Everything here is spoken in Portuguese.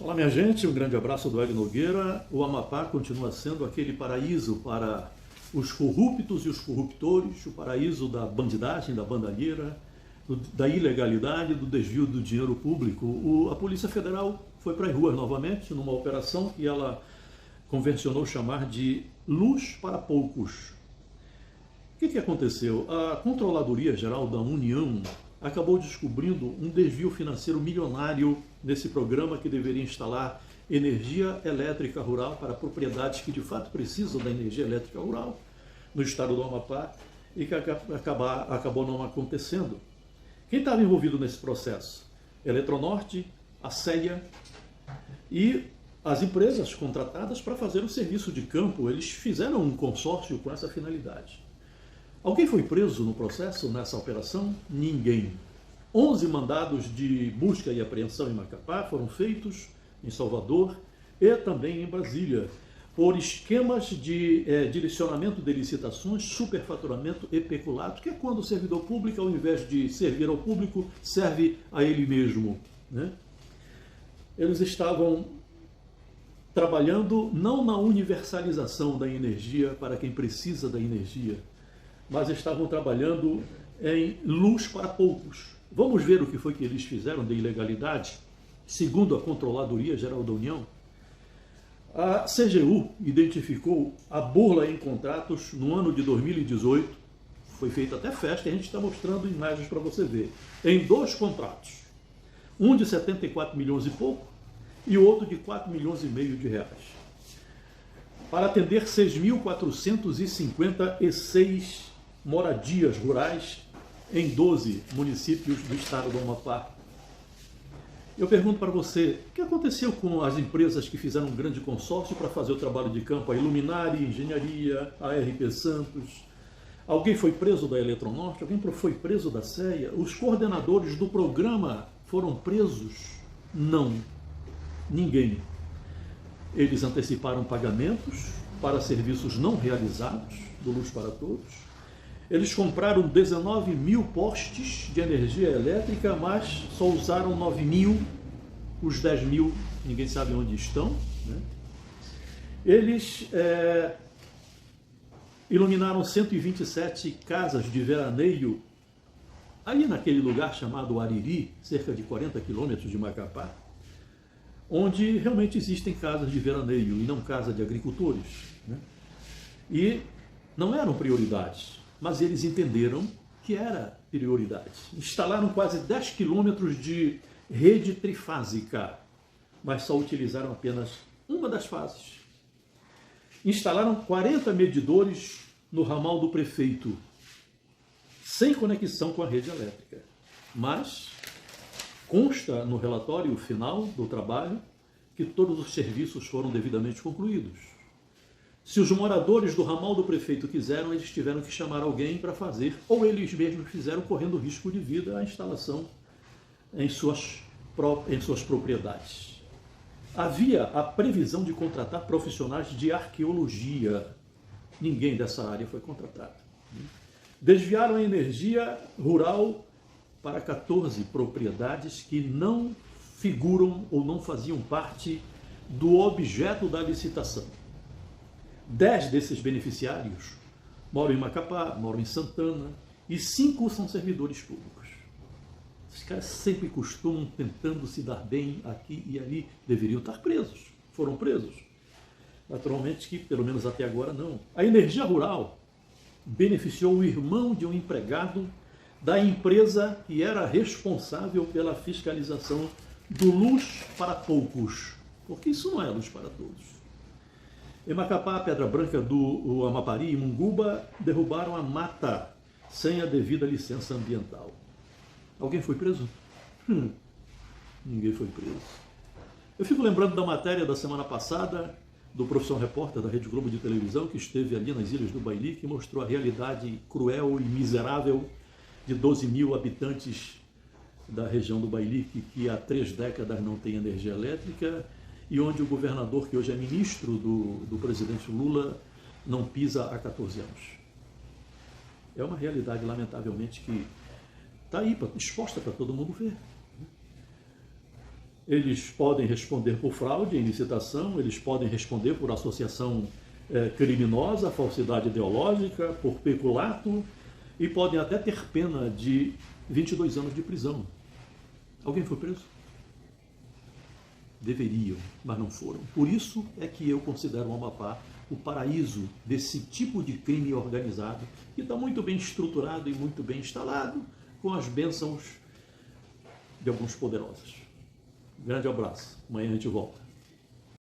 Olá, minha gente, um grande abraço do Hélio Nogueira. O Amapá continua sendo aquele paraíso para os corruptos e os corruptores, o paraíso da bandidagem, da bandalheira, da ilegalidade, do desvio do dinheiro público. A Polícia Federal foi para as ruas novamente, numa operação que ela convencionou chamar de Luz para Poucos. O que aconteceu? A Controladoria Geral da União acabou descobrindo um desvio financeiro milionário nesse programa que deveria instalar energia elétrica rural para propriedades que de fato precisam da energia elétrica rural no estado do Amapá e que acabou não acontecendo. Quem estava envolvido nesse processo? Eletronorte, a CEA e as empresas contratadas para fazer o serviço de campo. Eles fizeram um consórcio com essa finalidade. Alguém foi preso no processo, nessa operação? Ninguém. 11 mandados de busca e apreensão em Macapá foram feitos em Salvador e também em Brasília, por esquemas de direcionamento de licitações, superfaturamento e peculato, que é quando o servidor público, ao invés de servir ao público, serve a ele mesmo, né? Eles estavam trabalhando não na universalização da energia para quem precisa da energia, mas estavam trabalhando em luz para poucos. Vamos ver o que foi que eles fizeram de ilegalidade? Segundo a Controladoria Geral da União, a CGU identificou a burla em contratos no ano de 2018, foi feita até festa, e a gente está mostrando imagens para você ver, em 2 contratos, um de 74 milhões e pouco e o outro de 4 milhões e meio de reais, para atender 6.456 moradias rurais em 12 municípios do estado do Amapá. Eu pergunto para você, o que aconteceu com as empresas que fizeram um grande consórcio para fazer o trabalho de campo? A Iluminari, Engenharia, a RP Santos. Alguém foi preso da Eletronorte? Alguém foi preso da CEA? Os coordenadores do programa foram presos? Não. Ninguém. Eles anteciparam pagamentos para serviços não realizados do Luz para Todos. Eles compraram 19 mil postes de energia elétrica, mas só usaram 9 mil, os 10 mil ninguém sabe onde estão, né? Eles iluminaram 127 casas de veraneio, ali naquele lugar chamado Ariri, cerca de 40 quilômetros de Macapá, onde realmente existem casas de veraneio e não casa de agricultores, né? E não eram prioridades, mas eles entenderam que era prioridade. Instalaram quase 10 quilômetros de rede trifásica, mas só utilizaram apenas uma das fases. Instalaram 40 medidores no ramal do prefeito, sem conexão com a rede elétrica. Mas consta no relatório final do trabalho que todos os serviços foram devidamente concluídos. Se os moradores do ramal do prefeito quiseram, eles tiveram que chamar alguém para fazer, ou eles mesmos fizeram, correndo risco de vida, a instalação em suas propriedades. Havia a previsão de contratar profissionais de arqueologia. Ninguém dessa área foi contratado. Desviaram a energia rural para 14 propriedades que não figuram ou não faziam parte do objeto da licitação. 10 desses beneficiários moram em Macapá, moram em Santana, e 5 são servidores públicos. Esses caras sempre costumam tentando se dar bem aqui e ali, deveriam estar presos, foram presos. Naturalmente que, pelo menos até agora, não. A energia rural beneficiou o irmão de um empregado da empresa que era responsável pela fiscalização do Luz para Poucos, porque isso não é luz para todos. Em Macapá, Pedra Branca do Amapari e Munguba derrubaram a mata sem a devida licença ambiental. Alguém foi preso? Ninguém foi preso. Eu fico lembrando da matéria da semana passada do profissional repórter da Rede Globo de televisão que esteve ali nas Ilhas do Baili, que mostrou a realidade cruel e miserável de 12 mil habitantes da região do Baili que há 3 décadas não tem energia elétrica, e onde o governador, que hoje é ministro do presidente Lula, não pisa há 14 anos. É uma realidade, lamentavelmente, que está aí exposta para todo mundo ver. eles podem responder por fraude em licitação, eles podem responder por associação criminosa, falsidade ideológica, por peculato, e podem até ter pena de 22 anos de prisão. Alguém foi preso? Deveriam, mas não foram. Por isso é que eu considero o Amapá o paraíso desse tipo de crime organizado, que está muito bem estruturado e muito bem instalado, com as bênçãos de alguns poderosos. Grande abraço. Amanhã a gente volta.